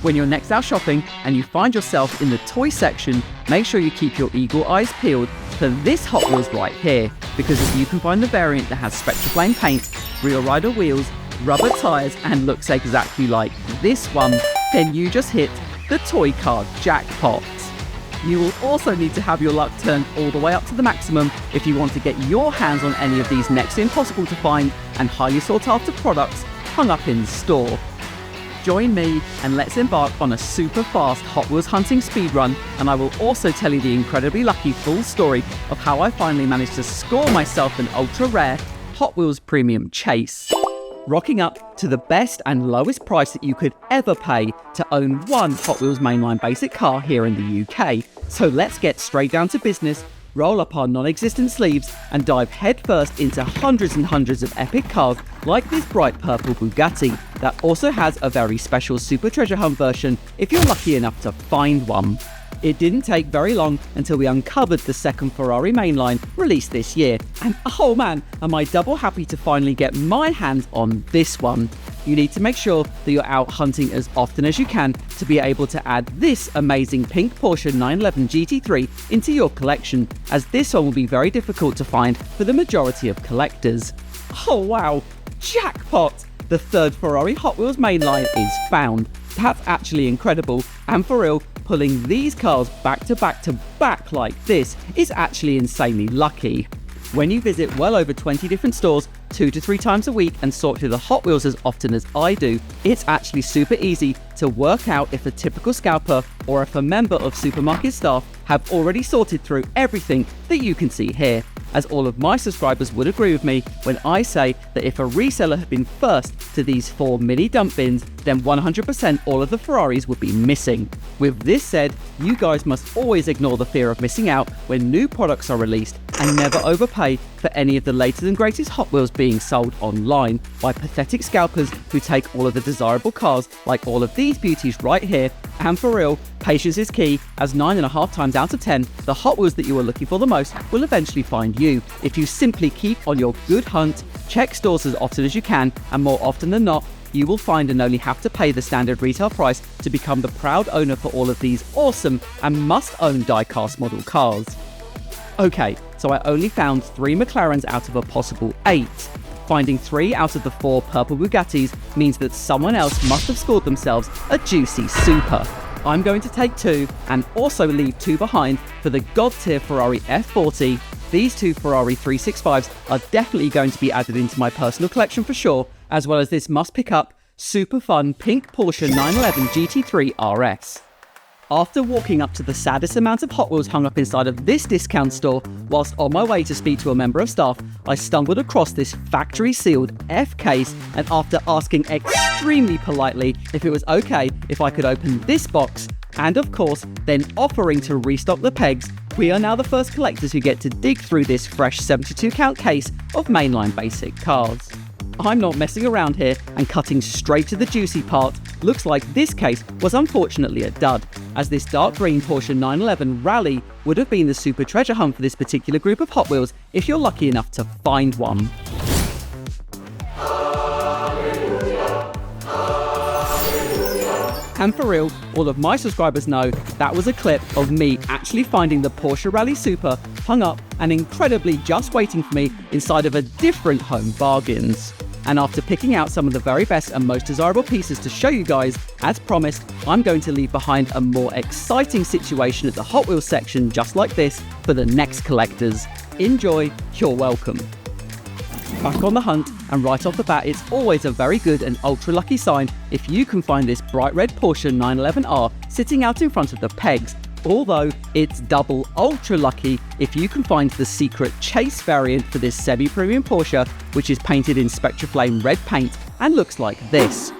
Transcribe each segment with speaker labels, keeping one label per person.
Speaker 1: When you're next out shopping and you find yourself in the toy section, make sure you keep your eagle eyes peeled for this Hot Wheels right here, because if you can find the variant that has Spectraflame paint, real rider wheels, rubber tyres and looks exactly like this one, then you just hit the toy car jackpot. You will also need to have your luck turned all the way up to the maximum if you want to get your hands on any of these next to impossible to find and highly sought after products hung up in store. Join me and let's embark on a super fast Hot Wheels hunting speedrun, and I will also tell you the incredibly lucky full story of how I finally managed to score myself an ultra rare Hot Wheels premium chase. Rocking up to the best and lowest price that you could ever pay to own one Hot Wheels mainline basic car here in the UK. So let's get straight down to business, roll up our non-existent sleeves and dive headfirst into hundreds and hundreds of epic cars like this bright purple Bugatti that also has a very special super treasure hunt version if you're lucky enough to find one. It didn't take very long until we uncovered the second Ferrari mainline released this year, and oh man, am I double happy to finally get my hands on this one. You need to make sure that you're out hunting as often as you can to be able to add this amazing pink Porsche 911 GT3 into your collection, as this one will be very difficult to find for the majority of collectors. Oh wow, jackpot! The third Ferrari Hot Wheels mainline is found. That's actually incredible, and for real, pulling these cars back to back like this is actually insanely lucky. When you visit well over 20 different stores 2 to 3 times a week and sort through the Hot Wheels as often as I do, it's actually super easy to work out if a typical scalper or if a member of supermarket staff have already sorted through everything that you can see here, as all of my subscribers would agree with me when I say that if a reseller had been first to these 4 mini dump bins, then 100% all of the Ferraris would be missing. With this said, you guys must always ignore the fear of missing out when new products are released and never overpay for any of the latest and greatest Hot Wheels being sold online by pathetic scalpers who take all of the desirable cars like all of these beauties right here. And for real, patience is key, as 9.5 times out of 10, the Hot Wheels that you are looking for the most will eventually find you if you simply keep on your good hunt, check stores as often as you can, and more often than not, you will find and only have to pay the standard retail price to become the proud owner for all of these awesome and must-own die-cast model cars. Okay, so I only found 3 McLarens out of a possible 8. Finding 3 out of the 4 purple Bugattis means that someone else must have scored themselves a juicy super. I'm going to take 2 and also leave 2 behind for the god tier Ferrari F40. These 2 Ferrari 365s are definitely going to be added into my personal collection for sure, as well as this must pick up super fun pink Porsche 911 GT3 RS. After walking up to the saddest amount of Hot Wheels hung up inside of this discount store, whilst on my way to speak to a member of staff, I stumbled across this factory sealed F case, and after asking extremely politely if it was okay if I could open this box, and of course then offering to restock the pegs, we are now the first collectors who get to dig through this fresh 72 count case of mainline basic cars. I'm not messing around here and cutting straight to the juicy part. Looks like this case was unfortunately a dud, as this dark green Porsche 911 Rally would have been the super treasure hunt for this particular group of Hot Wheels if you're lucky enough to find one. And for real, all of my subscribers know that was a clip of me actually finding the Porsche Rally Super hung up and incredibly just waiting for me inside of a different Home Bargains. And after picking out some of the very best and most desirable pieces to show you guys, as promised, I'm going to leave behind a more exciting situation at the Hot Wheels section just like this for the next collectors. Enjoy, you're welcome. Back on the hunt, and right off the bat, it's always a very good and ultra lucky sign if you can find this bright red Porsche 911R sitting out in front of the pegs. Although it's double ultra lucky if you can find the secret chase variant for this semi-premium Porsche, which is painted in Spectraflame red paint and looks like this.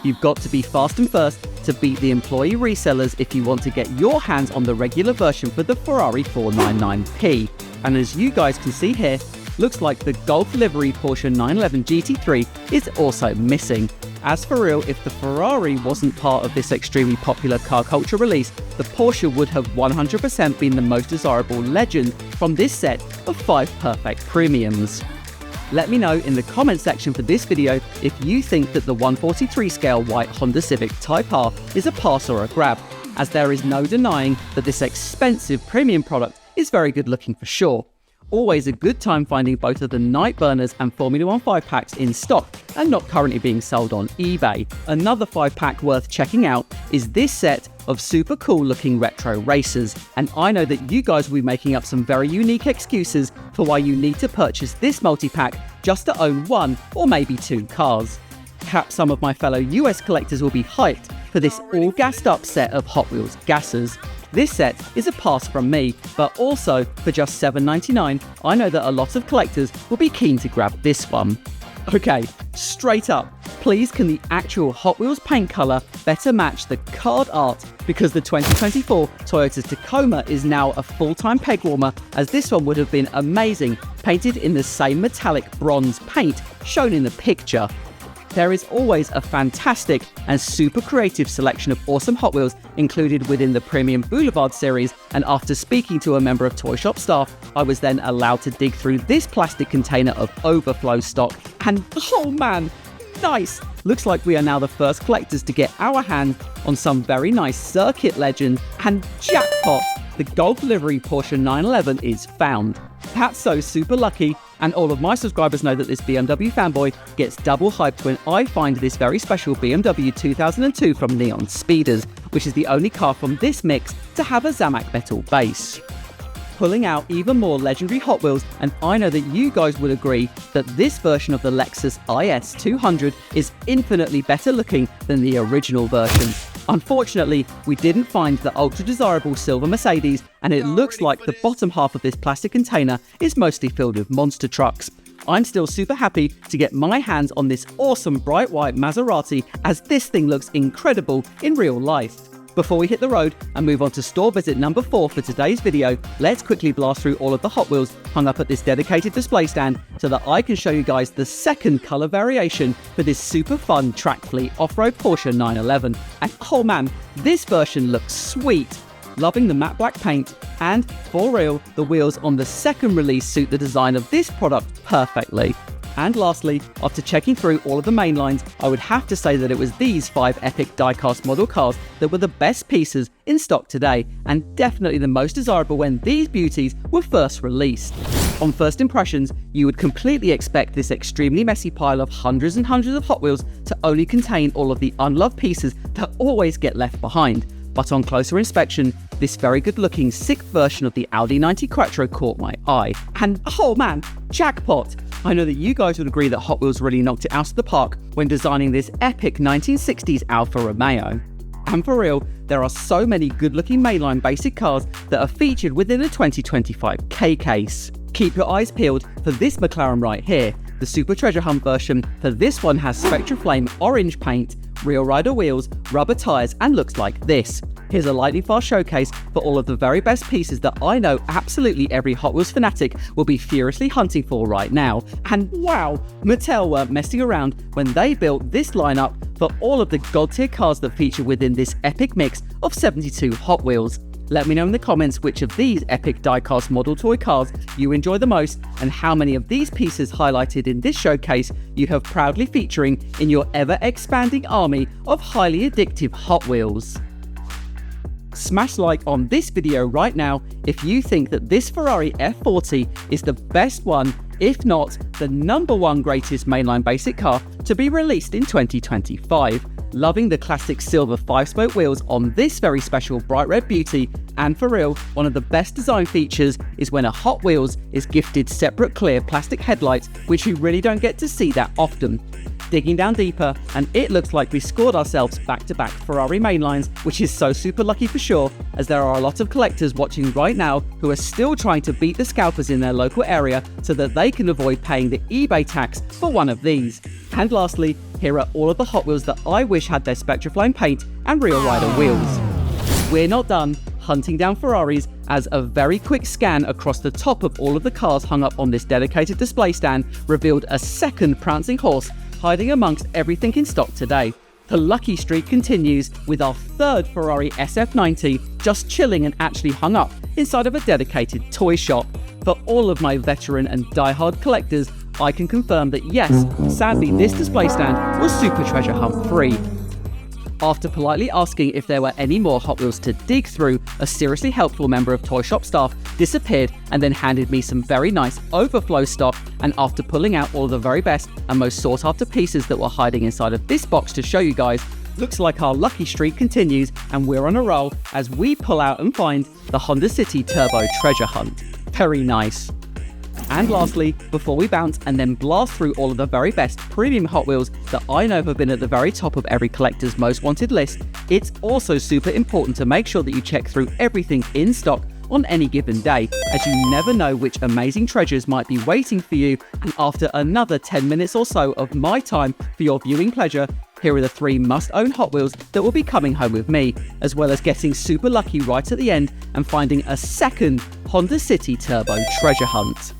Speaker 1: You've got to be fast and first to beat the employee resellers if you want to get your hands on the regular version for the Ferrari 499p. And as you guys can see here, looks like the Golf livery Porsche 911 GT3 is also missing. As for real, if the Ferrari wasn't part of this extremely popular car culture release, the Porsche would have 100% been the most desirable legend from this set of 5 perfect premiums. Let me know in the comment section for this video if you think that the 1/43 scale white Honda Civic Type R is a pass or a grab, as there is no denying that this expensive premium product is very good looking for sure. Always a good time finding both of the Night Burners and Formula 1 5-packs in stock and not currently being sold on eBay. Another 5-pack worth checking out is this set of super cool looking retro racers, and I know that you guys will be making up some very unique excuses for why you need to purchase this multi-pack just to own one or maybe two cars. Perhaps some of my fellow US collectors will be hyped for this all gassed up set of Hot Wheels gassers. This set is a pass from me, but also for just $7.99, I know that a lot of collectors will be keen to grab this one. Okay, straight up, please can the actual Hot Wheels paint colour better match the card art, because the 2024 Toyota Tacoma is now a full-time peg warmer, as this one would have been amazing painted in the same metallic bronze paint shown in the picture. There is always a fantastic and super creative selection of awesome Hot Wheels included within the Premium Boulevard series, and after speaking to a member of Toy Shop staff, I was then allowed to dig through this plastic container of overflow stock, and oh man, nice! Looks like we are now the first collectors to get our hands on some very nice circuit legend, and jackpot! The Golf livery Porsche 911 is found. That's so super lucky, and all of my subscribers know that this BMW fanboy gets double hyped when I find this very special BMW 2002 from Neon Speeders, which is the only car from this mix to have a Zamac metal base. Pulling out even more legendary Hot Wheels, and I know that you guys would agree that this version of the Lexus IS 200 is infinitely better looking than the original version. Unfortunately, we didn't find the ultra desirable silver Mercedes, and it looks like the bottom half of this plastic container is mostly filled with monster trucks. I'm still super happy to get my hands on this awesome bright white Maserati, as this thing looks incredible in real life. Before we hit the road and move on to store visit number 4 for today's video, let's quickly blast through all of the Hot Wheels hung up at this dedicated display stand so that I can show you guys the second colour variation for this super fun track fleet off-road Porsche 911. And oh man, this version looks sweet! Loving the matte black paint, and for real, the wheels on the second release suit the design of this product perfectly. And lastly, after checking through all of the main lines, I would have to say that it was these 5 epic diecast model cars that were the best pieces in stock today, and definitely the most desirable when these beauties were first released. On first impressions, you would completely expect this extremely messy pile of hundreds and hundreds of Hot Wheels to only contain all of the unloved pieces that always get left behind. But on closer inspection, this very good looking 6th version of the ALDI 90 Quattro caught my eye. And oh man, jackpot! I know that you guys would agree that Hot Wheels really knocked it out of the park when designing this epic 1960s Alfa Romeo. And for real, there are so many good looking mainline basic cars that are featured within the 2025 K case. Keep your eyes peeled for this McLaren right here. The Super Treasure Hunt version for this one has Spectra Flame orange paint, rear rider wheels, rubber tyres, and looks like this. Here's a lightning fast showcase for all of the very best pieces that I know absolutely every Hot Wheels fanatic will be furiously hunting for right now. And wow, Mattel weren't messing around when they built this lineup for all of the god tier cars that feature within this epic mix of 72 Hot Wheels. Let me know in the comments which of these epic diecast model toy cars you enjoy the most, and how many of these pieces highlighted in this showcase you have proudly featuring in your ever expanding army of highly addictive Hot Wheels. Smash like on this video right now if you think that this Ferrari F40 is the best one, if not the #1 greatest mainline basic car to be released in 2025. Loving the classic silver 5-spoke wheels on this very special bright red beauty, and for real, one of the best design features is when a Hot Wheels is gifted separate clear plastic headlights, which we really don't get to see that often. Digging down deeper, and it looks like we scored ourselves back-to-back Ferrari mainlines, which is so super lucky for sure, as there are a lot of collectors watching right now who are still trying to beat the scalpers in their local area so that they can avoid paying the eBay tax for one of these. And lastly, here are all of the Hot Wheels that I wish had their Spectra Flame paint and rear rider wheels. We're not done hunting down Ferraris, as a very quick scan across the top of all of the cars hung up on this dedicated display stand revealed a second prancing horse hiding amongst everything in stock today. The lucky streak continues with our third Ferrari SF90 just chilling and actually hung up inside of a dedicated toy shop. For all of my veteran and die-hard collectors, I can confirm that yes, sadly this display stand was Super Treasure Hunt free. After politely asking if there were any more Hot Wheels to dig through, a seriously helpful member of toy shop staff disappeared and then handed me some very nice overflow stock, and after pulling out all of the very best and most sought after pieces that were hiding inside of this box to show you guys, looks like our lucky streak continues and we're on a roll as we pull out and find the Honda City Turbo Treasure Hunt. Very nice. And lastly, before we bounce and then blast through all of the very best premium Hot Wheels that I know have been at the very top of every collector's most wanted list, it's also super important to make sure that you check through everything in stock on any given day, as you never know which amazing treasures might be waiting for you. And after another 10 minutes or so of my time for your viewing pleasure, here are the 3 must-own Hot Wheels that will be coming home with me, as well as getting super lucky right at the end and finding a second Honda City Turbo Treasure Hunt.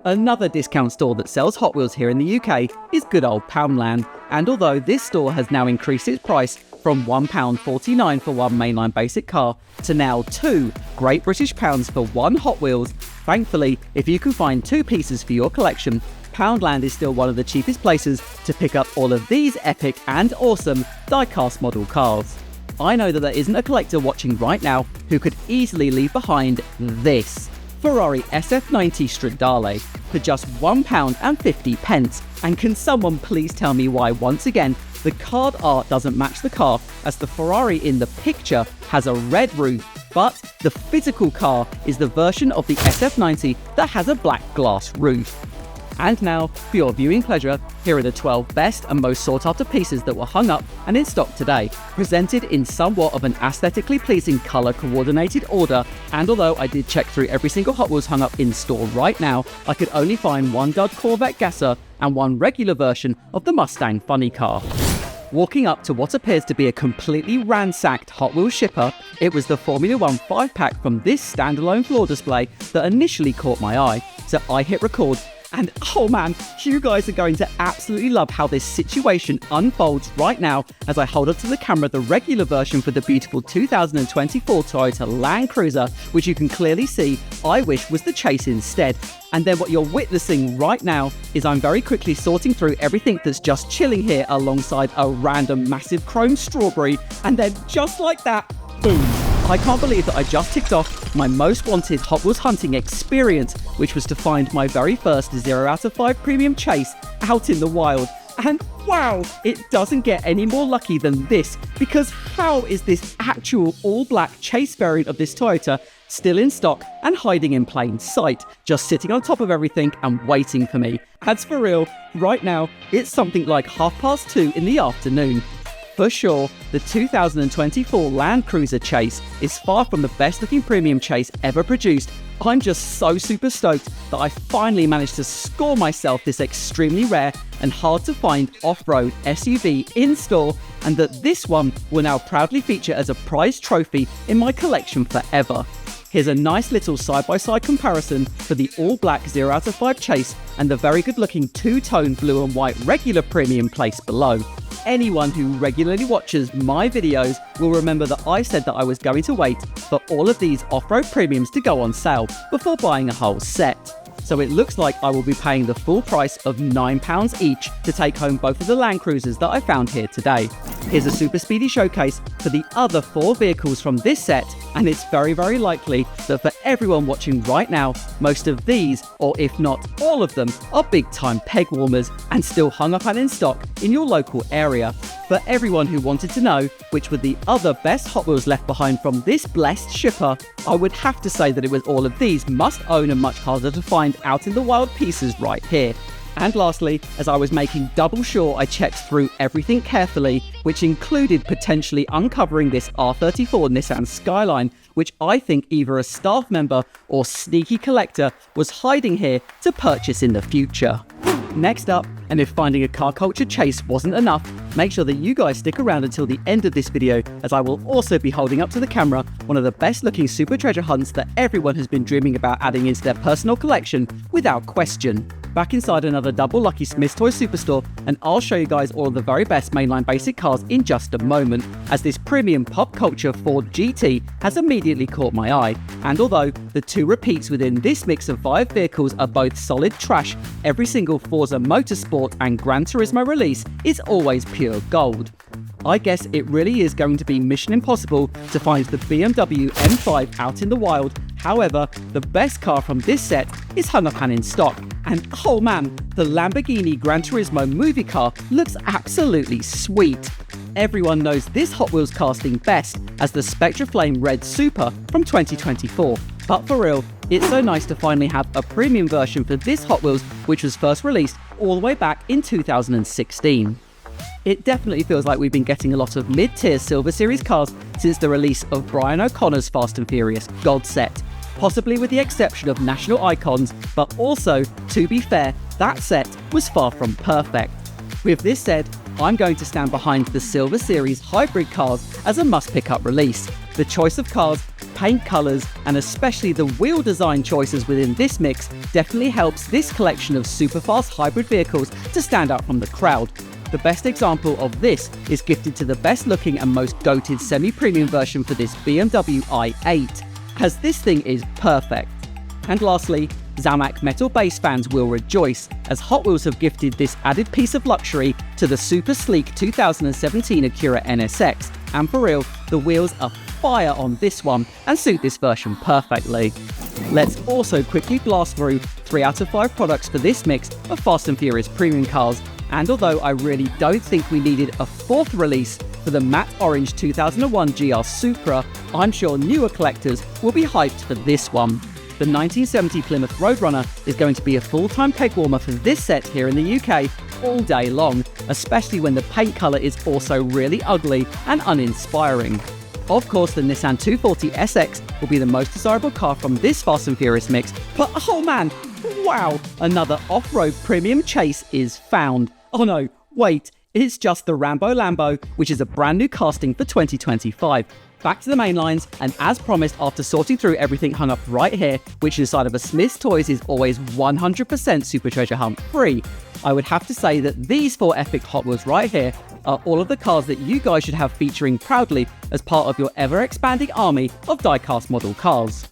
Speaker 1: Another discount store that sells Hot Wheels here in the UK is good old Poundland, and although this store has now increased its price from £1.49 for one mainline basic car to now £2 Great British pounds for one Hot Wheels, thankfully, if you can find 2 pieces for your collection, Poundland is still one of the cheapest places to pick up all of these epic and awesome diecast model cars. I know that there isn't a collector watching right now who could easily leave behind this Ferrari SF90 Stradale for just £1.50. And can someone please tell me why once again the card art doesn't match the car, as the Ferrari in the picture has a red roof, but the physical car is the version of the SF90 that has a black glass roof. And now, for your viewing pleasure, here are the 12 best and most sought after pieces that were hung up and in stock today, presented in somewhat of an aesthetically pleasing colour coordinated order. And although I did check through every single Hot Wheels hung up in store right now, I could only find one dud Corvette Gasser and one regular version of the Mustang Funny Car. Walking up to what appears to be a completely ransacked Hot Wheels shipper, it was the Formula 1 5-pack from this standalone floor display that initially caught my eye, so I hit record. And oh man, you guys are going to absolutely love how this situation unfolds right now as I hold up to the camera the regular version for the beautiful 2024 Toyota Land Cruiser, which you can clearly see I wish was the Chase instead. And then what you're witnessing right now is I'm very quickly sorting through everything that's just chilling here alongside a random massive chrome strawberry, and then just like that, boom. I can't believe that I just ticked off my most wanted Hot Wheels hunting experience, which was to find my very first 0 out of 5 premium Chase out in the wild. And wow, it doesn't get any more lucky than this, because how is this actual all-black Chase variant of this Toyota still in stock and hiding in plain sight, just sitting on top of everything and waiting for me? As for real, right now, it's something like 2:30 in the afternoon. For sure, the 2024 Land Cruiser Chase is far from the best looking premium Chase ever produced. I'm just so super stoked that I finally managed to score myself this extremely rare and hard to find off-road SUV in store, and that this one will now proudly feature as a prized trophy in my collection forever. Here's a nice little side-by-side comparison for the all-black 0 out of 5 Chase and the very good-looking two-tone blue and white regular premium placed below. Anyone who regularly watches my videos will remember that I said that I was going to wait for all of these off-road premiums to go on sale before buying a whole set. So it looks like I will be paying the full price of £9 each to take home both of the Land Cruisers that I found here today. Here's a super speedy showcase for the other 4 vehicles from this set, and it's very likely that for everyone watching right now, most of these, or if not all of them, are big time peg warmers and still hung up and in stock in your local area. For everyone who wanted to know which were the other best Hot Wheels left behind from this blessed shipper, I would have to say that it was all of these must own and much harder to find out in the wild pieces right here. And lastly, as I was making double sure I checked through everything carefully, which included potentially uncovering this R34 Nissan Skyline, which I think either a staff member or sneaky collector was hiding here to purchase in the future. Next up, and if finding a car culture Chase wasn't enough, make sure that you guys stick around until the end of this video, as I will also be holding up to the camera one of the best looking super treasure hunts that everyone has been dreaming about adding into their personal collection without question. back inside another double lucky Smyths Toys Superstore, and I'll show you guys all of the very best mainline basic cars in just a moment, as this premium pop culture Ford GT has immediately caught my eye. And although the two repeats within this mix of 5 vehicles are both solid trash, every single Forza Motorsport and Gran Turismo release is always pure gold. I guess it really is going to be mission impossible to find the BMW M5 out in the wild. However, the best car from this set is hung up and in stock. And oh man, the Lamborghini Gran Turismo movie car looks absolutely sweet. Everyone knows this Hot Wheels casting best as the Spectra Flame Red Super from 2024. But for real, it's so nice to finally have a premium version for this Hot Wheels, which was first released all the way back in 2016. It definitely feels like we've been getting a lot of mid-tier Silver Series cars since the release of Brian O'Connor's Fast and Furious God set, possibly with the exception of National Icons, but also, to be fair, that set was far from perfect. With this said, I'm going to stand behind the Silver Series hybrid cars as a must-pick-up release. The choice of cars, paint colours, and especially the wheel design choices within this mix definitely helps this collection of super fast hybrid vehicles to stand out from the crowd. The best example of this is gifted to the best looking and most goated semi-premium version for this BMW i8, as this thing is perfect. And lastly, Zamac metal base fans will rejoice, as Hot Wheels have gifted this added piece of luxury to the super sleek 2017 Acura NSX, and for real, the wheels are fire on this one and suit this version perfectly. Let's also quickly blast through 3 out of 5 products for this mix of Fast and Furious premium cars. And although I really don't think we needed a 4th release for the matte orange 2001 GR Supra, I'm sure newer collectors will be hyped for this one. The 1970 Plymouth Roadrunner is going to be a full-time peg warmer for this set here in the UK all day long, especially when the paint colour is also really ugly and uninspiring. Of course, the Nissan 240 SX will be the most desirable car from this Fast and Furious mix, but oh man, wow, another off-road premium chase is found. Oh no, wait, it's just the Rambo Lambo, which is a brand new casting for 2025. Back to the main lines, and as promised, after sorting through everything hung up right here, which inside of a Smyths Toys is always 100% Super Treasure Hunt free, I would have to say that these 4 epic Hot Wheels right here are all of the cars that you guys should have featuring proudly as part of your ever-expanding army of diecast model cars.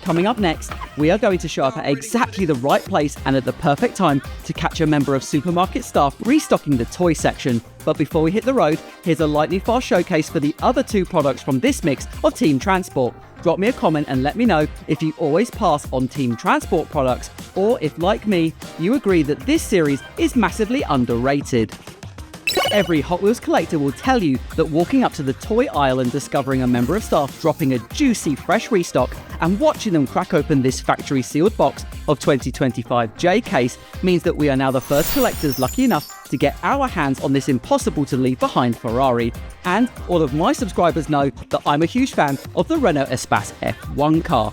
Speaker 1: Coming up next, we are going to show up at exactly the right place and at the perfect time to catch a member of supermarket staff restocking the toy section. But before we hit the road, here's a lightning fast showcase for the other 2 products from this mix of Team Transport. Drop me a comment and let me know if you always pass on Team Transport products, or if, like me, you agree that this series is massively underrated. Every Hot Wheels collector will tell you that walking up to the toy aisle and discovering a member of staff dropping a juicy fresh restock and watching them crack open this factory sealed box of 2025 J case means that we are now the first collectors lucky enough to get our hands on this impossible to leave behind Ferrari. And all of my subscribers know that I'm a huge fan of the Renault Espace F1 car.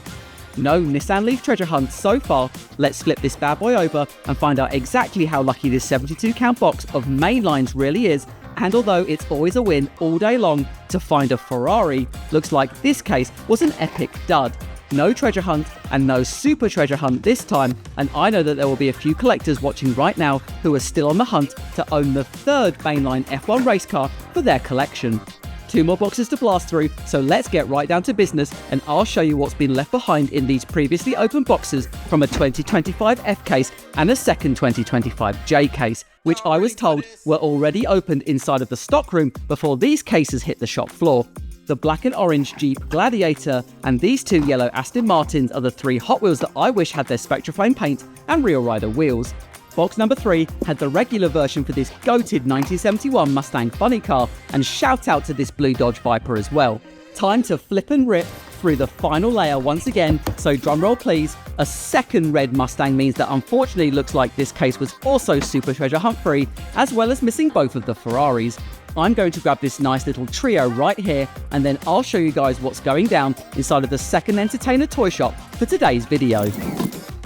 Speaker 1: No Nissan Leaf treasure hunt so far. Let's flip this bad boy over and find out exactly how lucky this 72 count box of mainlines really is. And although it's always a win all day long to find a Ferrari, looks like this case was an epic dud. No treasure hunt and no super treasure hunt this time, and I know that there will be a few collectors watching right now who are still on the hunt to own the 3rd mainline F1 race car for their collection. 2 more boxes to blast through, so let's get right down to business and I'll show you what's been left behind in these previously opened boxes from a 2025 F case and a second 2025 J case, which I was told were already opened inside of the stockroom before these cases hit the shop floor. The black and orange Jeep Gladiator and these 2 yellow Aston Martins are the 3 Hot Wheels that I wish had their Spectra Flame paint and real rider wheels. Box number 3 had the regular version for this goated 1971 Mustang funny car, and shout out to this blue Dodge Viper as well. Time to flip and rip through the final layer once again, so drumroll please. A second red Mustang means that unfortunately looks like this case was also super treasure hunt free, as well as missing both of the Ferraris. I'm going to grab this nice little trio right here, and then I'll show you guys what's going down inside of the second entertainer toy shop for today's video.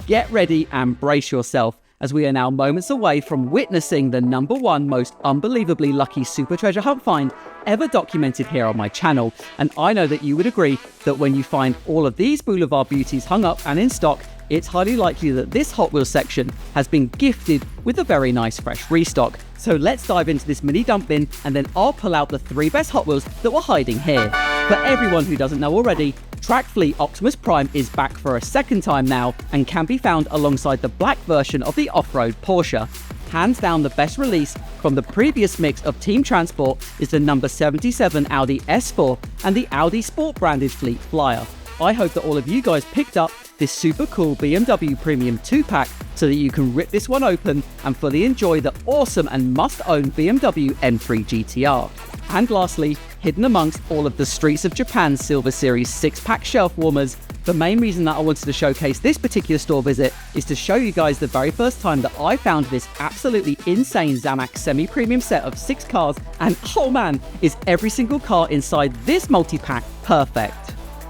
Speaker 1: Get ready and brace yourself, as we are now moments away from witnessing the #1 most unbelievably lucky super treasure hunt find ever documented here on my channel. And I know that you would agree that when you find all of these Boulevard beauties hung up and in stock, it's highly likely that this Hot Wheels section has been gifted with a very nice fresh restock. So let's dive into this mini dump bin, and then I'll pull out the 3 best Hot Wheels that were hiding here. For everyone who doesn't know already, Track Fleet Optimus Prime is back for a second time now and can be found alongside the black version of the off-road Porsche. Hands down the best release from the previous mix of Team Transport is the number 77 Audi S4 and the Audi Sport branded Fleet Flyer. I hope that all of you guys picked up this super cool BMW Premium 2-pack so that you can rip this one open and fully enjoy the awesome and must-own BMW M3 GTR. And lastly, hidden amongst all of the Streets of Japan Silver Series 6-pack shelf warmers, the main reason that I wanted to showcase this particular store visit is to show you guys the very first time that I found this absolutely insane Zamac semi-premium set of 6 cars, and oh man, is every single car inside this multi-pack perfect.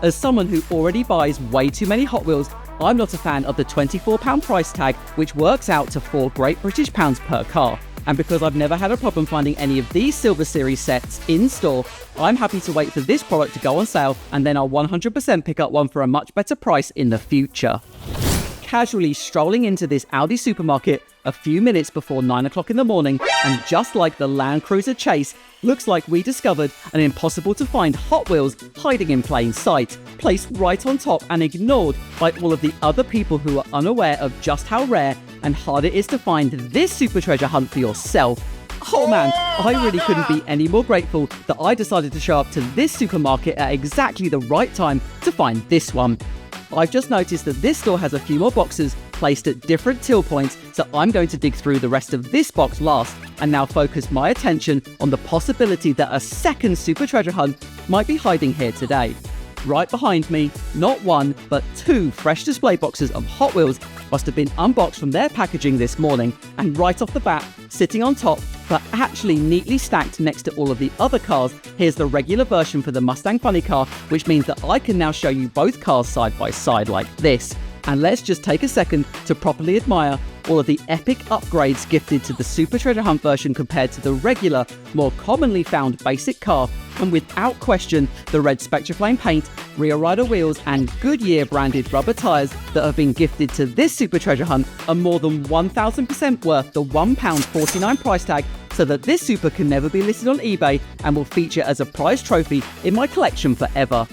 Speaker 1: As someone who already buys way too many Hot Wheels, I'm not a fan of the £24 price tag, which works out to £4 Great British pounds per car. And because I've never had a problem finding any of these Silver Series sets in store, I'm happy to wait for this product to go on sale, and then I'll 100% pick up one for a much better price in the future. Casually strolling into this Audi supermarket a few minutes before 9 o'clock in the morning, and just like the Land Cruiser Chase, looks like we discovered an impossible to find Hot Wheels hiding in plain sight, placed right on top and ignored by all of the other people who are unaware of just how rare and hard it is to find this super treasure hunt for yourself. Oh man, I really couldn't be any more grateful that I decided to show up to this supermarket at exactly the right time to find this one. I've just noticed that this store has a few more boxes placed at different till points, so I'm going to dig through the rest of this box last and now focus my attention on the possibility that a second super treasure hunt might be hiding here today. Right behind me, not one, but 2 fresh display boxes of Hot Wheels must have been unboxed from their packaging this morning, and right off the bat, sitting on top, but actually neatly stacked next to all of the other cars, here's the regular version for the Mustang Funny Car, which means that I can now show you both cars side by side like this. And let's just take a second to properly admire all of the epic upgrades gifted to the Super Treasure Hunt version compared to the regular, more commonly found basic car, and without question, the red Spectraflame paint, rear rider wheels, and Goodyear branded rubber tyres that have been gifted to this Super Treasure Hunt are more than 1000% worth the £1.49 price tag, so that this Super can never be listed on eBay and will feature as a prize trophy in my collection forever.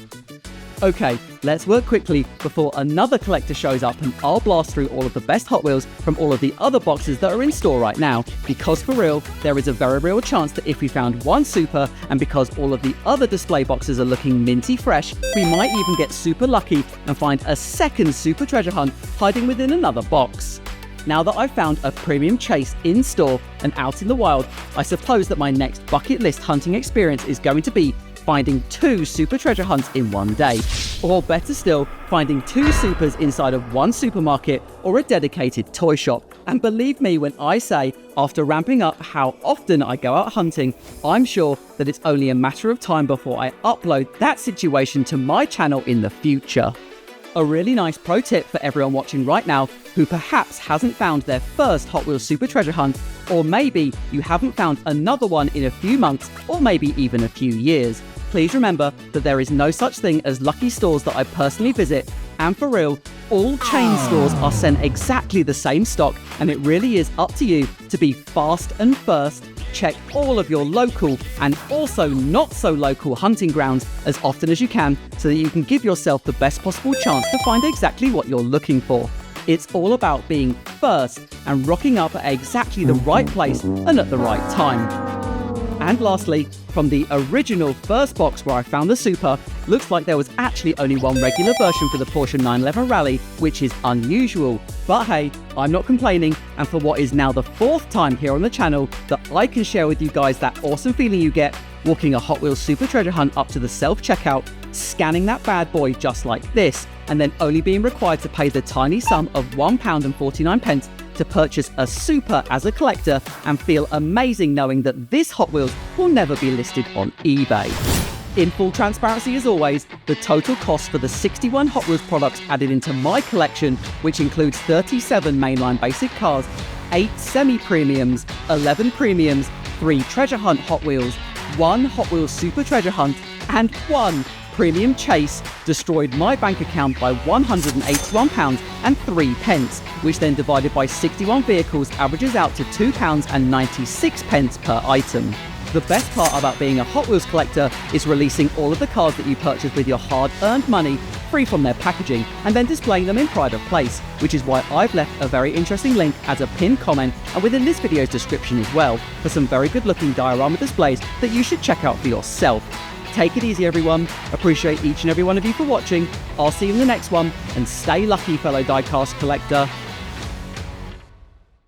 Speaker 1: Okay, let's work quickly before another collector shows up and I'll blast through all of the best Hot Wheels from all of the other boxes that are in store right now, because for real, there is a very real chance that if we found one super, and because all of the other display boxes are looking minty fresh, we might even get super lucky and find a second super treasure hunt hiding within another box. Now that I've found a premium chase in store and out in the wild, I suppose that my next bucket list hunting experience is going to be finding 2 super treasure hunts in one day, or better still, finding 2 supers inside of one supermarket or a dedicated toy shop. And believe me when I say, after ramping up how often I go out hunting, I'm sure that it's only a matter of time before I upload that situation to my channel in the future. A really nice pro tip for everyone watching right now who perhaps hasn't found their first Hot Wheels Super Treasure Hunt, or maybe you haven't found another one in a few months or maybe even a few years. Please remember that there is no such thing as lucky stores that I personally visit, and for real, all chain stores are sent exactly the same stock, and it really is up to you to be fast and first. Check all of your local and also not so local hunting grounds as often as you can so that you can give yourself the best possible chance to find exactly what you're looking for. It's all about being first and rocking up at exactly the right place and at the right time. And lastly, from the original first box where I found the Super, looks like there was actually only one regular version for the Porsche 911 Rally, which is unusual. But hey, I'm not complaining, and for what is now the 4th time here on the channel that I can share with you guys that awesome feeling you get walking a Hot Wheels Super Treasure Hunt up to the self-checkout, scanning that bad boy just like this, and then only being required to pay the tiny sum of £1.49 to purchase a Super as a collector and feel amazing knowing that this Hot Wheels will never be listed on eBay. In full transparency as always, the total cost for the 61 Hot Wheels products added into my collection, which includes 37 mainline basic cars, 8 semi-premiums, 11 premiums, 3 treasure hunt Hot Wheels, 1 Hot Wheels Super Treasure Hunt, and 1 Premium Chase destroyed my bank account by £181.03, which then divided by 61 vehicles averages out to £2.96 per item. The best part about being a Hot Wheels collector is releasing all of the cars that you purchase with your hard-earned money free from their packaging and then displaying them in pride of place, which is why I've left a very interesting link as a pinned comment and within this video's description as well for some very good looking diorama displays that you should check out for yourself. Take it easy everyone, appreciate each and every one of you for watching, I'll see you in the next one, and stay lucky fellow diecast collector.